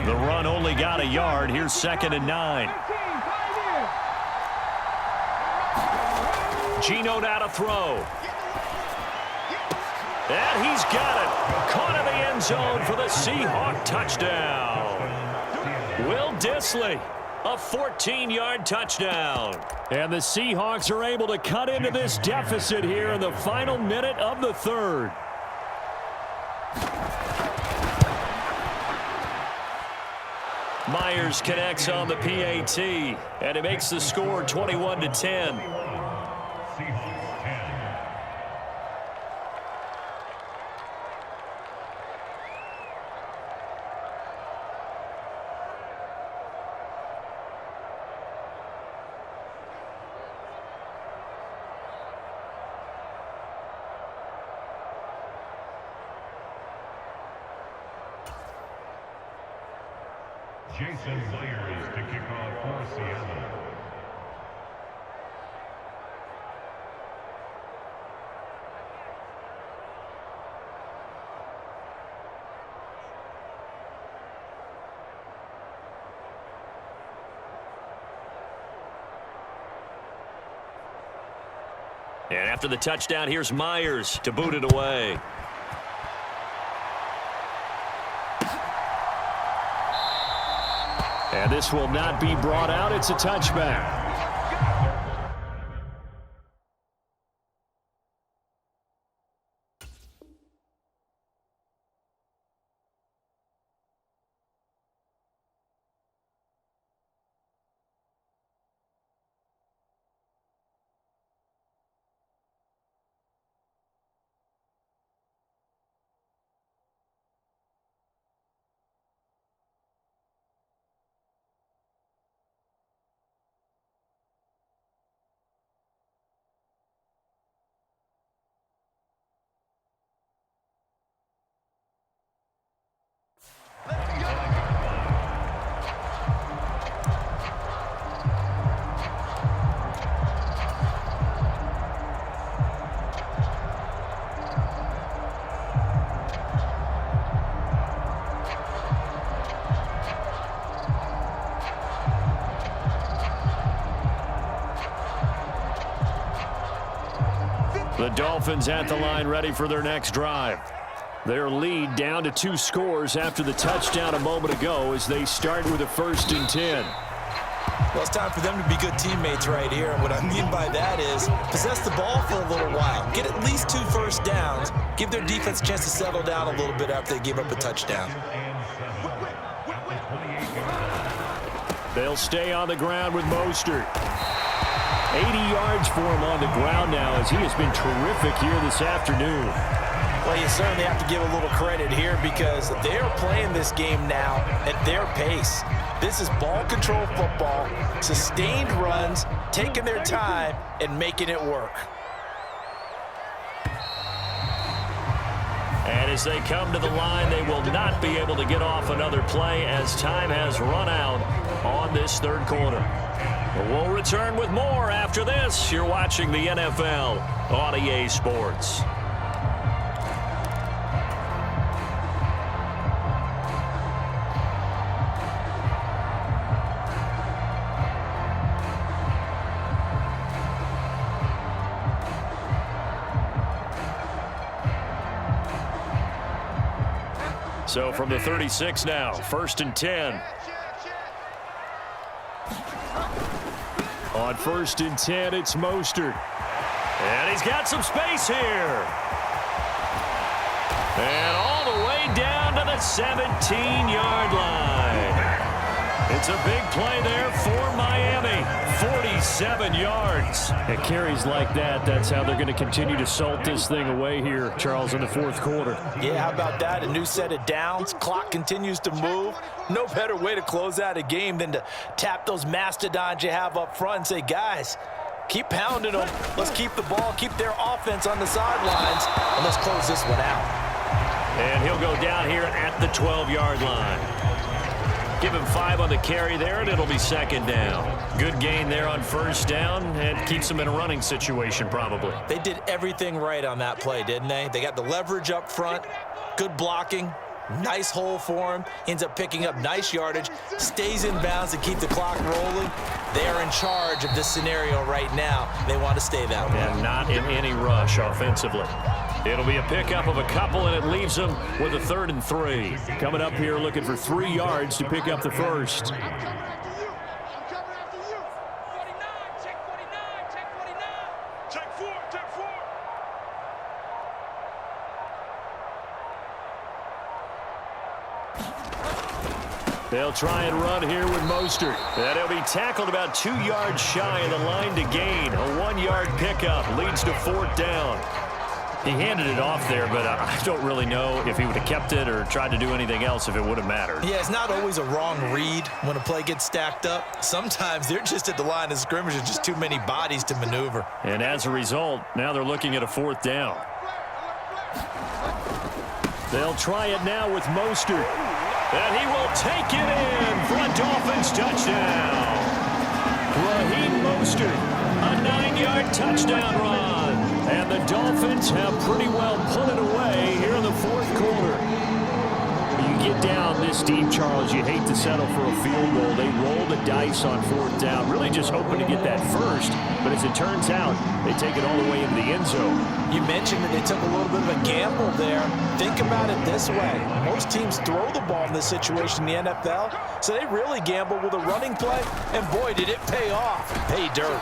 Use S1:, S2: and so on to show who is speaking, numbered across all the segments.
S1: The run only got a yard. Here's 2nd and 9. Geno now to throw. And he's got it. Caught in the end zone for the Seahawk touchdown. Will Dissly, a 14-yard touchdown. And the Seahawks are able to cut into this deficit here in the final minute of the third. Myers connects on the PAT, and it makes the score 21-10.
S2: Jason Myers to kick off for Seattle.
S1: And after the touchdown, here's Myers to boot it away. And this will not be brought out. It's a touchback. The Dolphins at the line ready for their next drive. Their lead down to 2 scores after the touchdown a moment ago as they start with a 1st and 10.
S3: Well, it's time for them to be good teammates right here. And what I mean by that is possess the ball for a little while. Get at least 2 first downs. Give their defense a chance to settle down a little bit after they give up a touchdown.
S1: They'll stay on the ground with Mostert. 80 yards for him on the ground now as he has been terrific here this afternoon.
S3: Well, you certainly have to give a little credit here because they're playing this game now at their pace. This is ball control football, sustained runs, taking their time and making it work.
S1: And as they come to the line, they will not be able to get off another play as time has run out on this third quarter. But we'll return with more after this. You're watching the NFL on EA Sports. So from the 36 now, 1st and 10. On 1st and 10, it's Mostert. And he's got some space here. And all the way down to the 17-yard line. It's a big play there for Miami. 47 yards. At carries like that, that's how they're going to continue to salt this thing away here, Charles, in the 4th quarter.
S3: Yeah, how about that? A new set of downs. Clock continues to move. No better way to close out a game than to tap those mastodons you have up front and say, guys, keep pounding them. Let's keep the ball, keep their offense on the sidelines, and let's close this one out.
S1: And he'll go down here at the 12-yard line. Give him 5 on the carry there, and it'll be 2nd down. Good gain there on 1st down, and keeps him in a running situation probably.
S3: They did everything right on that play, didn't they? They got the leverage up front, good blocking, Nice hole for him. Ends up picking up nice yardage. Stays in bounds to keep the clock rolling. They're in charge of this scenario right now. They want to stay that way.
S1: And not in any rush offensively. It'll be a pickup of a couple, and it leaves them with a 3rd and 3. Coming up here looking for 3 yards to pick up the first. They'll try and run here with Mostert. And he'll be tackled about 2 yards shy of the line to gain. A 1-yard pickup leads to 4th down. He handed it off there, but I don't really know if he would have kept it or tried to do anything else if it would have mattered.
S3: Yeah, it's not always a wrong read when a play gets stacked up. Sometimes they're just at the line of scrimmage. There's just too many bodies to maneuver.
S1: And as a result, now they're looking at a 4th down. They'll try it now with Mostert. And he will take it in for a Dolphins touchdown. Raheem Mostert, a 9-yard touchdown run. And the Dolphins have pretty well put it away here in the 4th quarter. You get down this deep, Charles, you hate to settle for a field goal. They roll the dice on 4th down, really just hoping to get that first. But as it turns out, they take it all the way into the end zone.
S3: You mentioned that they took a little bit of a gamble there. Think about it this way. Most teams throw the ball in this situation in the NFL, so they really gamble with a running play, and boy, did it pay off. Pay dirt.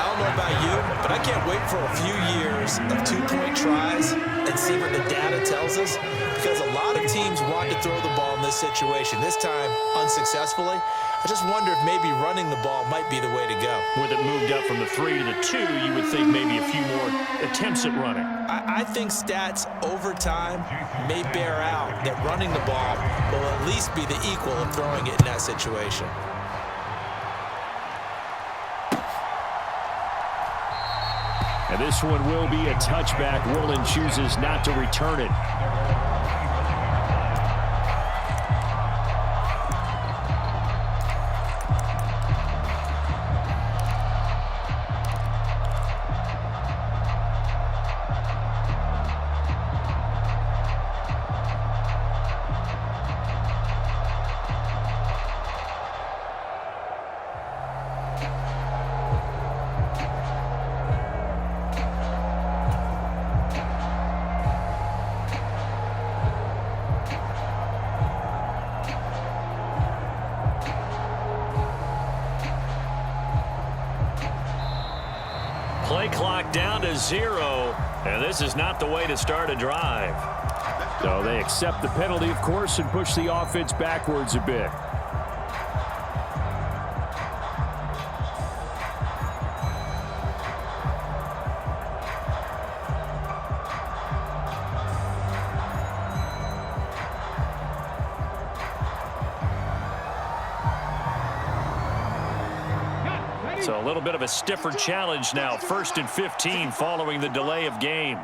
S3: I don't know about you, but I can't wait for a few years of 2-point tries and see what the data tells us, because a lot of teams want to throw the ball in this situation. This time, unsuccessfully. I just wonder if maybe running the ball might be the way to go.
S1: With it moved up from the 3 to the 2, you would think maybe a few more attempts at running.
S3: I think stats over time may bear out that running the ball will at least be the equal of throwing it in that situation.
S1: And this one will be a touchback. Woolen chooses not to return it. Play clock down to 0, and this is not the way to start a drive. So they accept the penalty, of course, and push the offense backwards a bit. So a little bit of a stiffer challenge now. 1st and 15 following the delay of game.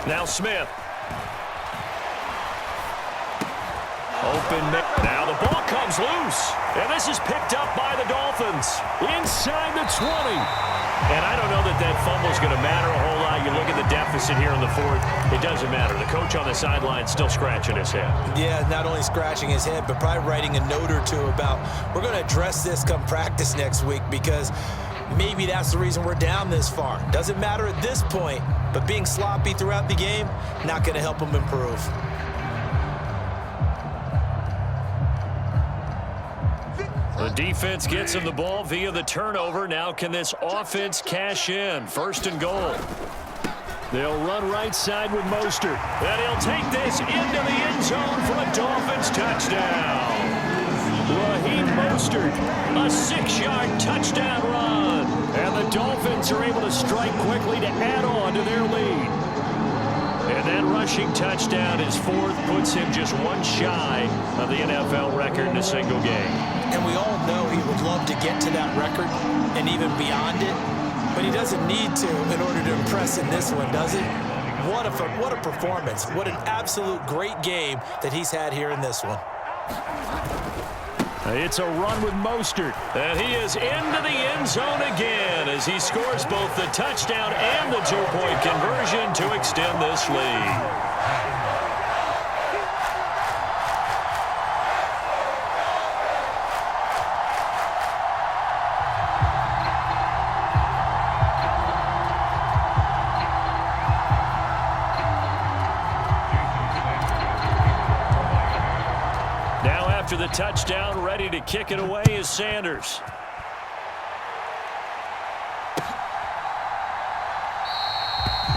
S1: Now Smith. Open. Now the ball comes loose. And this is picked up by the Dolphins. Inside the 20. And I don't know that that fumble is going to matter a whole lot. You look at the deficit here in the 4th. It doesn't matter. The coach on the sideline still scratching his head. Yeah, not only scratching his head, but probably writing a note or two about, we're going to address this come practice next week, because maybe that's the reason we're down this far. Doesn't matter at this point, but being sloppy throughout the game, not going to help him improve. The defense gets him the ball via the turnover. Now can this offense cash in? 1st and goal. They'll run right side with Mostert. And he'll take this into the end zone for a Dolphins touchdown. Raheem Mostert, a 6-yard touchdown run. And the Dolphins are able to strike quickly to add on to their lead. And that rushing touchdown, his 4th, puts him just 1 shy of the NFL record in a single game. And we all know he would love to get to that record and even beyond it, but he doesn't need to in order to impress in this one, does he? What a performance. What an absolute great game that he's had here in this one. It's a run with Mostert. And he is into the end zone again as he scores both the touchdown and the two-point conversion to extend this lead. After the touchdown, ready to kick it away is Sanders.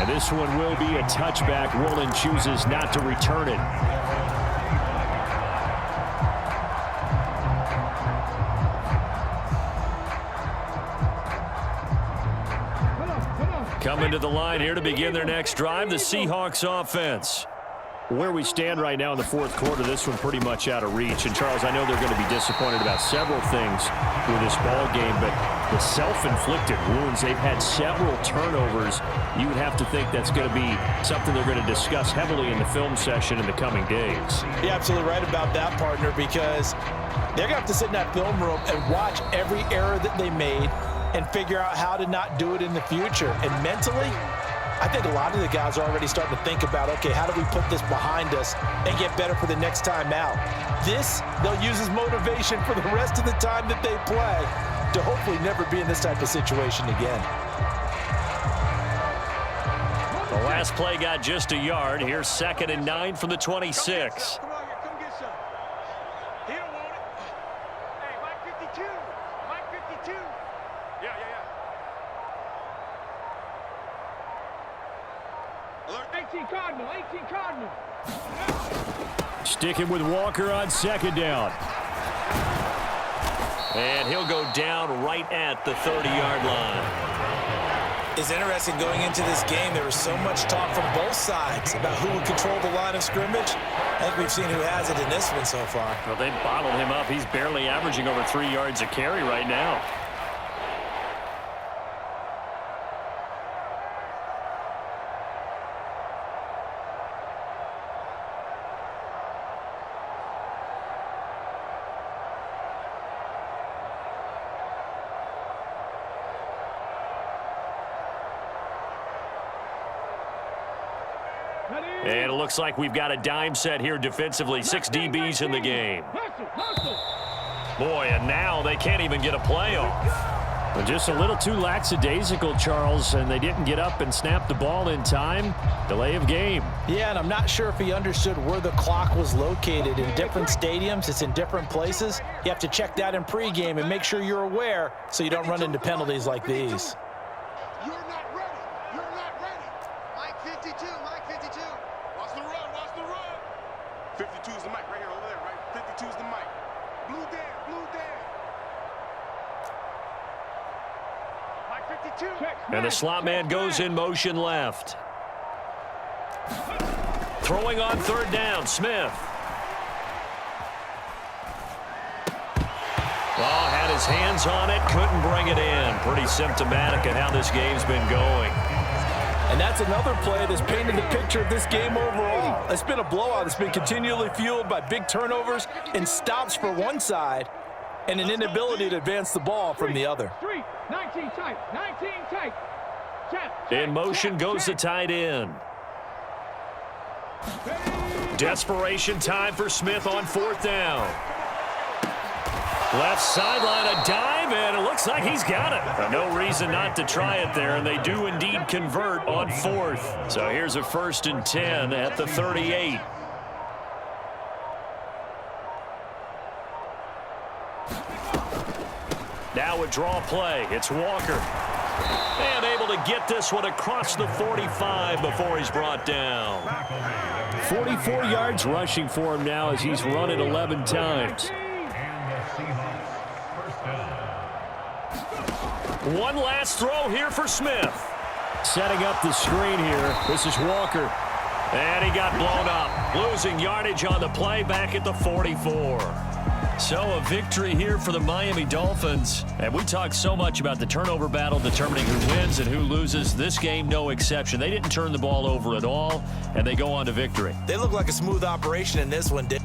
S1: And this one will be a touchback. Woolen chooses not to return it. Coming to the line here to begin their next drive, the Seahawks offense. Where we stand right now in the fourth quarter, this one pretty much out of reach. And, Charles, I know they're going to be disappointed about several things with this ball game, but the self-inflicted wounds, they've had several turnovers. You would have to think that's going to be something they're going to discuss heavily in the film session in the coming days.
S3: You're absolutely right about that, partner, because they're going to have to sit in that film room and watch every error that they made and figure out how to not do it in the future. And mentally, I think a lot of the guys are already starting to think about, okay, how do we put this behind us and get better for the next time out? This, they'll use as motivation for the rest of the time that they play to hopefully never be in this type of situation again.
S1: The last play got just a yard. Here's 2nd and 9 from the 26.
S4: Come on here, come get some. He don't want it. Hey, Mike 52. Mike 52. Yeah. 18 Cardinal, 18 Cardinal.
S1: Sticking with Walker on 2nd down. And he'll go down right at the 30-yard line.
S3: It's interesting going into this game. There was so much talk from both sides about who would control the line of scrimmage. I think we've seen who has it in this one so far.
S1: Well, they bottled him up. He's barely averaging over 3 yards a carry right now. And it looks like we've got a dime set here defensively. 6 DBs in the game. Boy, and now they can't even get a play off. Well, just a little too lackadaisical, Charles, and they didn't get up and snap the ball in time. Delay of game.
S3: Yeah, and I'm not sure if he understood where the clock was located. In different stadiums, it's in different places. You have to check that in pregame and make sure you're aware so you don't run into penalties like these.
S4: You're not ready. You're not ready. Mike 52, Mike 52. Watch the run, watch the run. 52 is the mic right here over there, right? 52 is the mic. Blue down, blue down. Mike 52.
S1: And the slot man goes in motion left. Throwing on 3rd down, Smith. Oh, had his hands on it, couldn't bring it in. Pretty symptomatic of how this game's been going.
S3: And that's another play that's painted the picture of this game overall. It's been a blowout. It's been continually fueled by big turnovers and stops for one side and an inability to advance the ball from the other.
S4: 19 tight, 19 tight.
S1: In motion goes the tight end. Desperation time for Smith on 4th down. Left sideline, a dive, and it looks like he's got it. No reason not to try it there, and they do indeed convert on 4th. So here's a 1st and 10 at the 38. Now a draw play. It's Walker. And able to get this one across the 45 before he's brought down. 44 yards rushing for him now as he's run it 11 times. One last throw here for Smith. Setting up the screen here. This is Walker. And he got blown up. Losing yardage on the play back at the 44. So a victory here for the Miami Dolphins. And we talk so much about the turnover battle determining who wins and who loses. This game, no exception. They didn't turn the ball over at all, and they go on to victory.
S3: They look like a smooth operation in this one, Dick.